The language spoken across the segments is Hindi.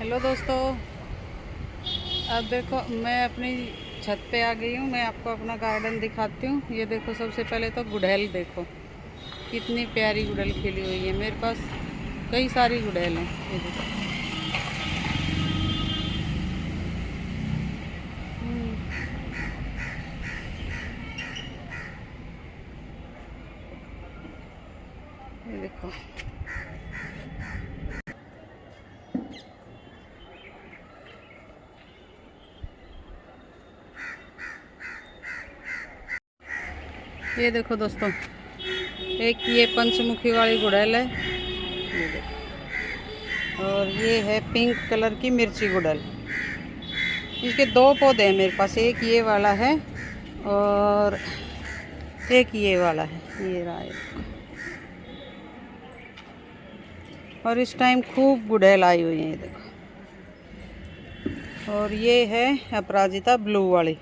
हेलो दोस्तों, अब देखो मैं अपनी छत पे आ गई हूँ। मैं आपको अपना गार्डन दिखाती हूँ। ये देखो, सबसे पहले तो गुड़हल देखो, कितनी प्यारी गुड़हल खिली हुई है। मेरे पास कई सारी गुड़हल हैं। ये देखो। ये देखो, ये देखो दोस्तों, एक ये पंचमुखी वाली गुड़हल है। ये देखो, और ये है पिंक कलर की मिर्ची गुड़हल। इसके दो पौधे हैं मेरे पास, एक ये वाला है और एक ये वाला है। ये रहा है। और इस टाइम खूब गुड़हल आई हुई है। ये देखो, और ये है अपराजिता ब्लू वाली।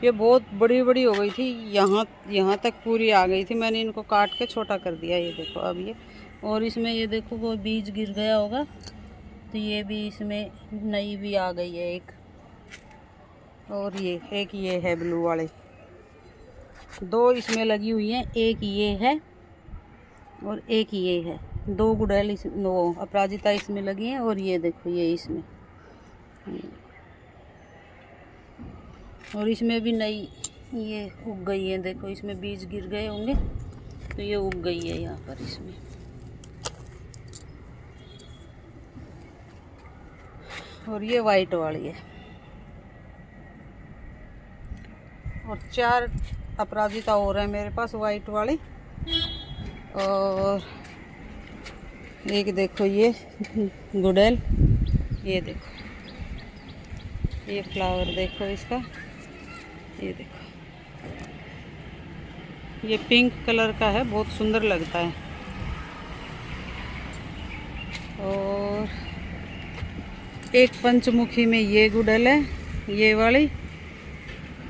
ये बहुत बड़ी बड़ी हो गई थी, यहाँ तक पूरी आ गई थी। मैंने इनको काट के छोटा कर दिया। ये देखो अब ये, और इसमें ये देखो वो बीज गिर गया होगा, तो ये भी इसमें नई भी आ गई है एक। और ये एक ये है ब्लू वाले, दो इसमें लगी हुई हैं। एक ये है और एक ये है। दो गुड़हल इस अपराजिता इसमें लगी हैं। और ये देखो ये इसमें, और इसमें भी नई ये उग गई है। देखो इसमें बीज गिर गए होंगे, तो ये उग गई है यहाँ पर इसमें। और ये वाइट वाली है। और 4 अपराजिता और है मेरे पास वाइट वाली। और एक देखो ये गुड़हल, ये देखो ये फ्लावर देखो इसका। ये देखो, ये पिंक कलर का है, बहुत सुंदर लगता है। और एक पंचमुखी में ये गुड़हल है, ये वाली।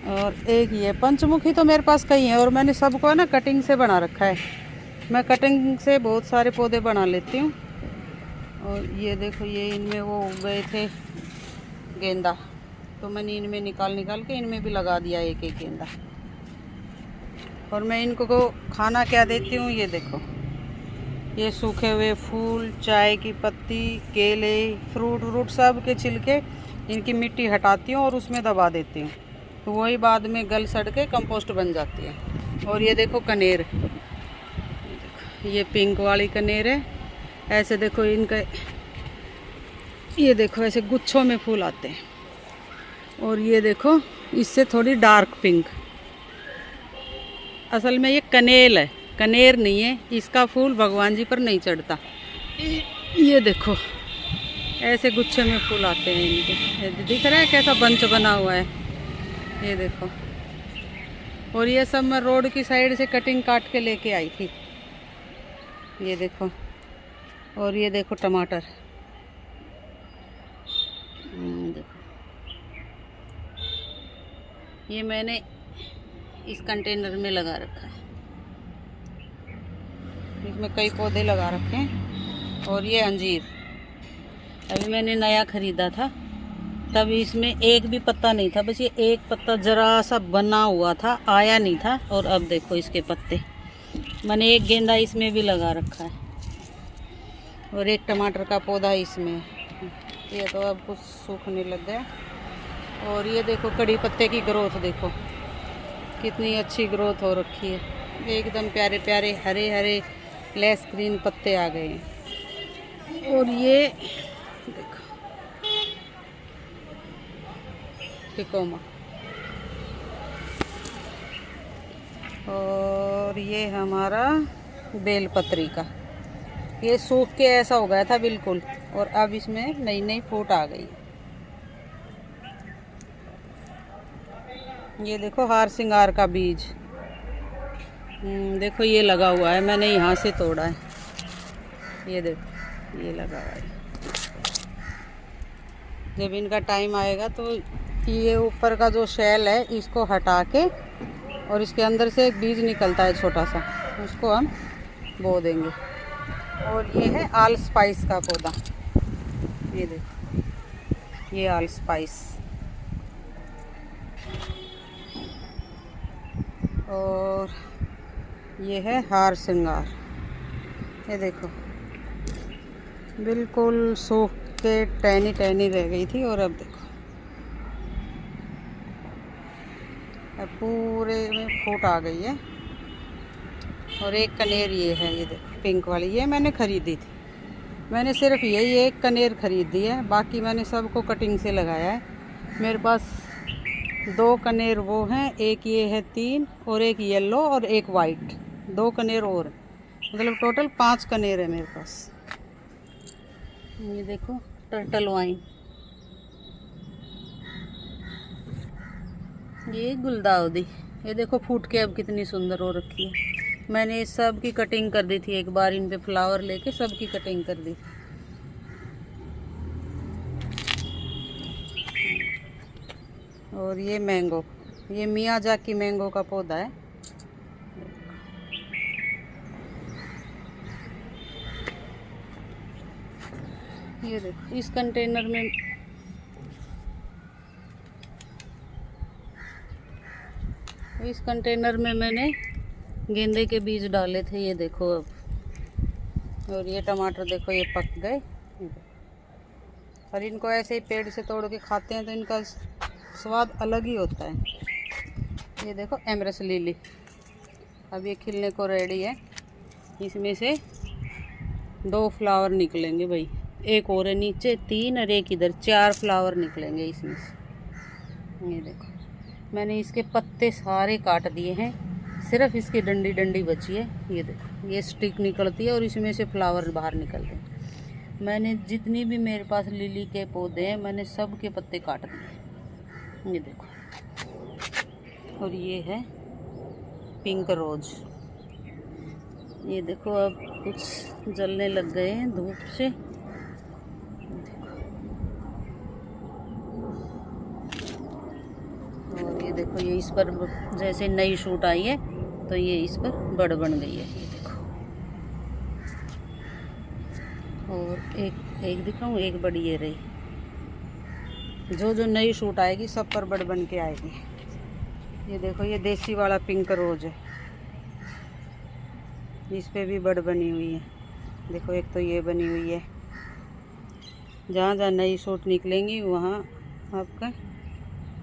और एक ये पंचमुखी तो मेरे पास कई है, और मैंने सबको है ना कटिंग से बना रखा है। मैं कटिंग से बहुत सारे पौधे बना लेती हूँ। और ये देखो, ये इनमें वो उग गए थे गेंदा, तो मैंने इनमें निकाल के इनमें भी लगा दिया एक एक गेंदा। और मैं इनको को खाना क्या देती हूँ, ये देखो, ये सूखे हुए फूल, चाय की पत्ती, केले, फ्रूट सब के छिलके इनकी मिट्टी हटाती हूँ और उसमें दबा देती हूँ, तो वही बाद में गल सड़ के कंपोस्ट बन जाती है। और ये देखो कनेर, ये पिंक वाली कनेर है। ऐसे देखो इनका, ये देखो ऐसे गुच्छों में फूल आते हैं। और ये देखो इससे थोड़ी डार्क पिंक, असल में ये कनेल है, कनेर नहीं है। इसका फूल भगवान जी पर नहीं चढ़ता। ये देखो ऐसे गुच्छे में फूल आते हैं इनके, दिख रहा है कैसा बंच बना हुआ है। ये देखो, और ये सब मैं रोड की साइड से कटिंग काट के लेके आई थी। ये देखो, और ये देखो टमाटर, देखो ये मैंने इस कंटेनर में लगा रखा है। इसमें कई पौधे लगा रखे हैं। और ये अंजीर अभी मैंने नया ख़रीदा था, तब इसमें एक भी पत्ता नहीं था, बस ये एक पत्ता जरा सा बना हुआ था, आया नहीं था। और अब देखो इसके पत्ते, मैंने एक गेंदा इसमें भी लगा रखा है। और एक टमाटर का पौधा इसमें, ये तो अब कुछ सूखने लग गया। और ये देखो कड़ी पत्ते की ग्रोथ देखो, कितनी अच्छी ग्रोथ हो रखी है। एकदम प्यारे प्यारे हरे हरे लेस ग्रीन पत्ते आ गए हैं। और ये देखो टिकोमा, और ये हमारा बेलपत्री का, ये सूख के ऐसा हो गया था बिल्कुल, और अब इसमें नई नई फूट आ गई। ये देखो हार सिंगार का बीज, देखो ये लगा हुआ है, मैंने यहाँ से तोड़ा है। ये देखो ये लगा हुआ है। जब इनका टाइम आएगा तो ये ऊपर का जो शेल है इसको हटा के, और इसके अंदर से एक बीज निकलता है छोटा सा, उसको हम बो देंगे। और ये है आल स्पाइस का पौधा, ये देखो, ये ऑल स्पाइस। और ये है हार श्रृंगार। ये देखो, बिल्कुल सूख के टहनी टहनी रह गई थी और अब देखो अब पूरे में फूट आ गई है। और एक कनेर ये है, ये देखो पिंक वाली, ये मैंने ख़रीदी थी। मैंने सिर्फ यही एक कनेर ख़रीदी है, बाकी मैंने सबको कटिंग से लगाया है। मेरे पास 2 कनेर वो हैं, एक ये है 3, और एक येलो और एक वाइट, 2 कनेर और, मतलब टोटल 5 कनेर है मेरे पास। ये देखो टर्टल वाइन, ये गुलदाउदी, ये देखो फूट के अब कितनी सुंदर हो रखी है। मैंने सब की कटिंग कर दी थी एक बार, इन पे फ्लावर लेके सब की कटिंग कर दी थी। और ये मैंगो, ये मियाजाकी मैंगो का पौधा है। ये देखो इस कंटेनर में मैंने गेंदे के बीज डाले थे, ये देखो अब। और ये टमाटर देखो, ये पक गए। और इनको ऐसे ही पेड़ से तोड़ के खाते हैं तो इनका स्वाद अलग ही होता है। ये देखो एमरस लिली, अब ये खिलने को रेडी है। इसमें से 2 फ्लावर निकलेंगे भाई, एक और है नीचे, 3 और एक इधर, 4 फ्लावर निकलेंगे इसमें से। ये देखो मैंने इसके पत्ते सारे काट दिए हैं, सिर्फ इसकी डंडी डंडी बची है। ये देखो ये स्टिक निकलती है और इसमें से फ्लावर बाहर निकलते हैं। मैंने जितनी भी मेरे पास लिली के पौधे हैं, मैंने सब के पत्ते काट दिए। ये देखो, और ये है पिंक रोज। ये देखो अब कुछ जलने लग गए हैं धूप से। और ये देखो, ये इस पर जैसे नई शूट आई है तो ये इस पर बड़ बन गई है। ये देखो, और एक दिखाऊं, एक बड़ी ये रही। जो नई शूट आएगी सब पर बड़ बन के आएगी। ये देखो, ये देसी वाला पिंक रोज है, इस पे भी बड़ बनी हुई है। देखो एक तो ये बनी हुई है। जहाँ जहाँ नई शूट निकलेंगी वहाँ आपका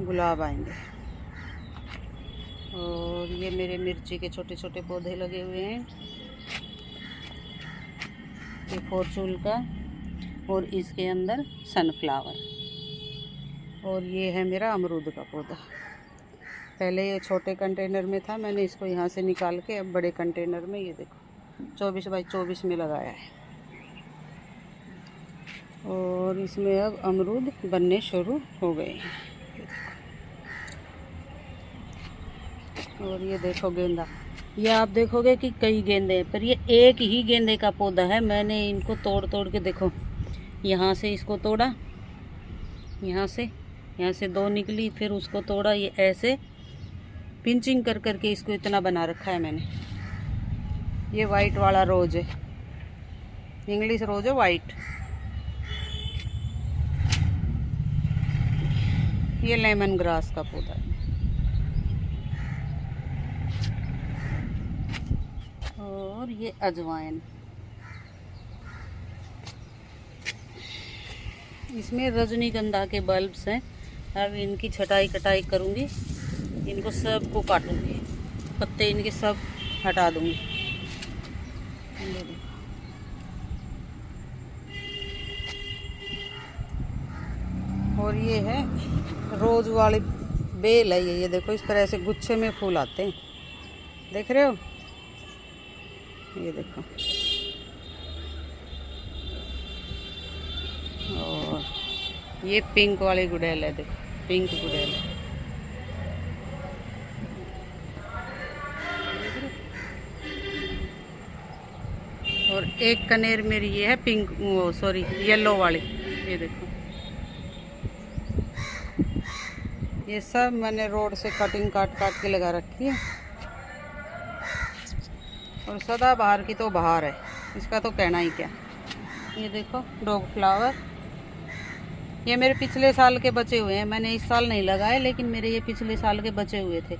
गुलाब आएंगे। और ये मेरे मिर्ची के छोटे छोटे पौधे लगे हुए हैं, ये फॉर्चून का, और इसके अंदर सनफ्लावर। और ये है मेरा अमरूद का पौधा। पहले ये छोटे कंटेनर में था, मैंने इसको यहाँ से निकाल के अब बड़े कंटेनर में, ये देखो 24 बाई 24 में लगाया है। और इसमें अब अमरूद बनने शुरू हो गए हैं। और ये देखो गेंदा, ये आप देखोगे कि कई गेंदे हैं, पर ये एक ही गेंदे का पौधा है। मैंने इनको तोड़ तोड़ के देखो, यहाँ से इसको तोड़ा, यहाँ से 2 निकली, फिर उसको तोड़ा, ये ऐसे पिंचिंग कर करके इसको इतना बना रखा है मैंने। ये वाइट वाला रोज है, इंग्लिश रोज है वाइट। ये लेमन ग्रास का पौधा है। और ये अजवाइन, इसमें रजनीगंधा के बल्ब्स हैं। अब इनकी छटाई कटाई करूँगी, इनको सब को काटूँगी, पत्ते इनके सब हटा दूँगी। और ये है रोज वाली बेल है, ये देखो इस तरह से गुच्छे में फूल आते हैं, देख रहे हो? ये देखो, और ये पिंक वाली गुड़ैल है, देखो पिंक गुड़ैल। और एक कनेर मेरी ये है पिंक, वो सॉरी येलो वाली, ये देखो। ये सब मैंने रोड से कटिंग काट के लगा रखी है। और सदाबहार की तो बहार है, इसका तो कहना ही क्या। ये देखो डॉग फ्लावर, ये मेरे पिछले साल के बचे हुए हैं, मैंने इस साल नहीं लगाए, लेकिन मेरे ये पिछले साल के बचे हुए थे।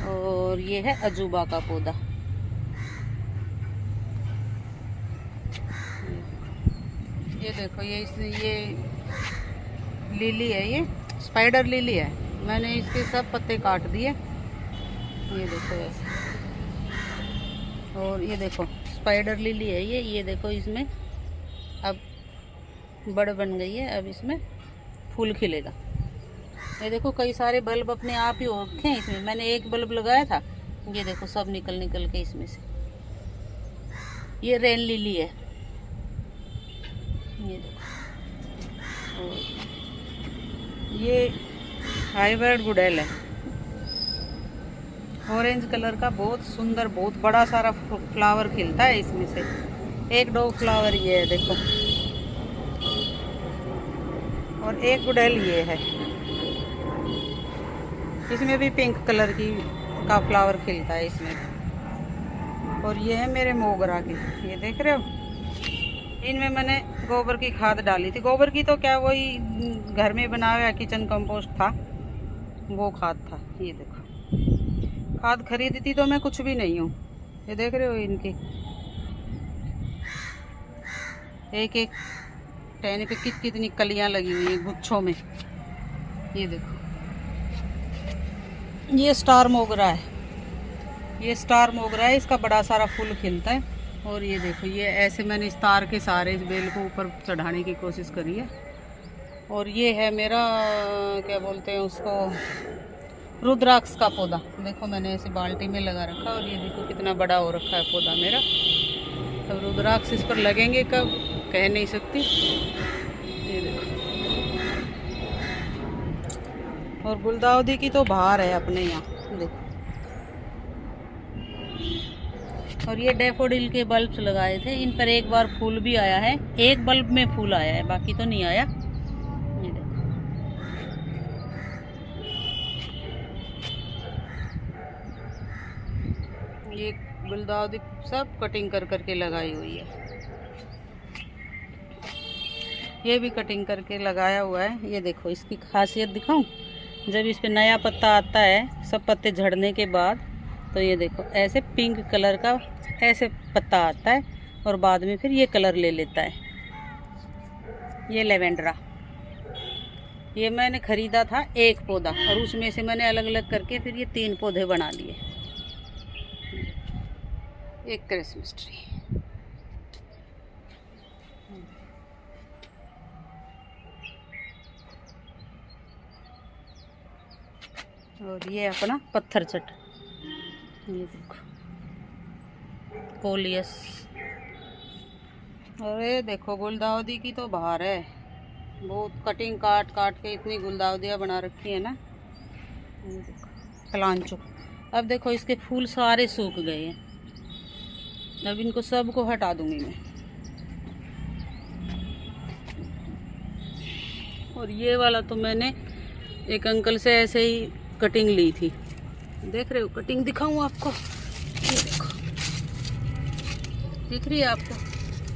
और ये है अजूबा का पौधा। ये देखो, ये लिली है, ये स्पाइडर लिली है। मैंने इसके सब पत्ते काट दिए, ये देखो ऐसे। और ये देखो स्पाइडर लिली है ये देखो, इसमें अब बड़ बन गई है, अब इसमें फूल खिलेगा। ये देखो कई सारे बल्ब अपने आप ही हो रखे हैं इसमें। मैंने एक बल्ब लगाया था, ये देखो सब निकल के इसमें से। ये रेन लिली है, ये देखो। और ये हाइब्रिड गुड़ैल है, ऑरेंज कलर का, बहुत सुंदर, बहुत बड़ा सारा फ्लावर खिलता है इसमें से। एक दो फ्लावर ये है देखो, और एक गुड़ैल ये है, इसमें भी पिंक कलर का फ्लावर खिलता है इसमें। और ये है मेरे मोगरा के, ये देख रहे हो। इनमें मैंने गोबर की खाद डाली थी, गोबर की तो क्या, वही घर में बना हुआ किचन कंपोस्ट था, वो खाद था। ये देखो खाद खरीदी थी तो मैं कुछ भी नहीं हूँ। ये देख रहे हो इनकी एक एक टहनी पे कितनी कलियां लगी हुई हैं गुच्छों में। ये देखो, ये स्टार मोगरा है, ये स्टार मोगरा है, इसका बड़ा सारा फूल खिलता है। और ये देखो, ये ऐसे मैंने इस तार के सारे इस बेल को ऊपर चढ़ाने की कोशिश करी है। और ये है मेरा, क्या बोलते हैं उसको, रुद्राक्ष का पौधा। देखो मैंने ऐसे बाल्टी में लगा रखा, और ये देखो कितना बड़ा हो रखा है पौधा मेरा। अब रुद्राक्ष इस पर लगेंगे कब कह नहीं सकती। ये देखो, और गुलदाउदी की तो बाहर है अपने यहाँ देखो। और ये डैफोडिल के बल्ब्स लगाए थे, इन पर एक बार फूल भी आया है, एक बल्ब में फूल आया है, बाकी तो नहीं आया। ये देखो, ये गुलदाउदी सब कटिंग करके लगाई हुई है, ये भी कटिंग करके लगाया हुआ है। ये देखो इसकी खासियत दिखाऊं, जब इस पे नया पत्ता आता है, सब पत्ते झड़ने के बाद, तो ये देखो ऐसे पिंक कलर का ऐसे पत्ता आता है, और बाद में फिर ये कलर ले लेता है। ये लेवेंडरा, ये मैंने ख़रीदा था एक पौधा, और उसमें से मैंने अलग अलग करके फिर ये 3 पौधे बना लिए। एक क्रिसमस ट्री, और ये अपना पत्थर चट, ये देखो कोलियस। और ये देखो गुलदाउदी की तो बाहर है, बहुत कटिंग काट के इतनी गुलदाउदियाँ बना रखी है ना। ये देखो कलांचो। अब देखो इसके फूल सारे सूख गए हैं, अब इनको सबको हटा दूंगी मैं। और ये वाला तो मैंने एक अंकल से ऐसे ही कटिंग ली थी, देख रहे हो, कटिंग दिखाऊं आपको, ये देखो दिख रही है आपको,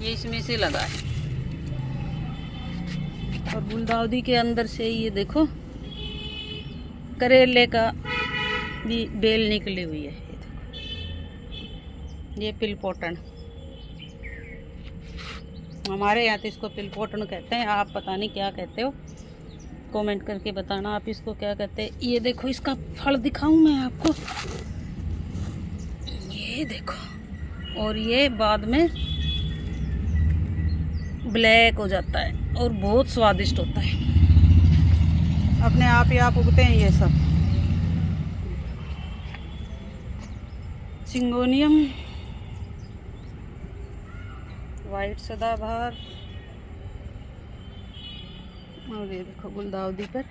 ये इसमें से लगा है। और गुलदाउदी के अंदर से ये देखो करेले का भी बेल निकली हुई है। ये देखो, ये पिलपोटन, हमारे यहाँ तो इसको पिलपोटन कहते हैं, आप पता नहीं क्या कहते हो, कमेंट करके बताना आप इसको क्या कहते हैं। ये देखो इसका फल दिखाऊं मैं आपको, ये देखो, और ये बाद में ब्लैक हो जाता है और बहुत स्वादिष्ट होता है, अपने आप ही आप उगते हैं ये सब। सिंगोनियम, वाइट सदाबहार, और ये देखो गुलदाउदी पर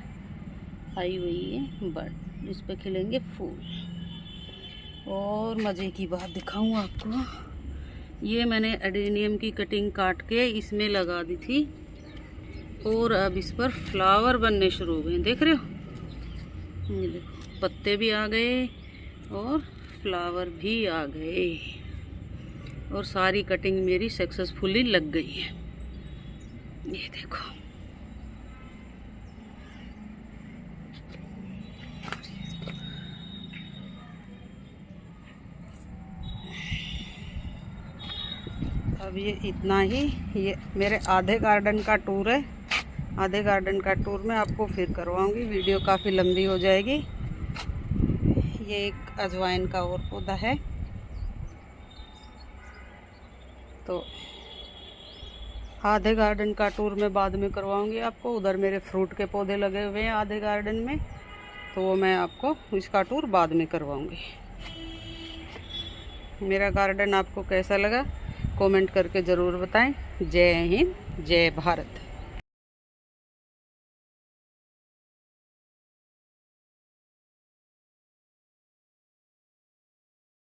आई हुई है बर्ड, इस पे खिलेंगे फूल। और मज़े की बात दिखाऊं आपको, ये मैंने एडेनियम की कटिंग काट के इसमें लगा दी थी, और अब इस पर फ्लावर बनने शुरू हो गए, देख रहे हो। ये देखो पत्ते भी आ गए और फ्लावर भी आ गए, और सारी कटिंग मेरी सक्सेसफुली लग गई है। ये देखो, अब ये इतना ही, ये मेरे आधे गार्डन का टूर है। आधे गार्डन का टूर में आपको फिर करवाऊंगी, वीडियो काफ़ी लंबी हो जाएगी। ये एक अजवाइन का और पौधा है, तो आधे गार्डन का टूर मैं बाद में करवाऊंगी आपको। उधर मेरे फ्रूट के पौधे लगे हुए हैं आधे गार्डन में, तो वो मैं आपको इसका टूर बाद में करवाऊंगी। मेरा गार्डन आपको कैसा लगा कमेंट करके ज़रूर बताएं। जय हिंद, जय भारत।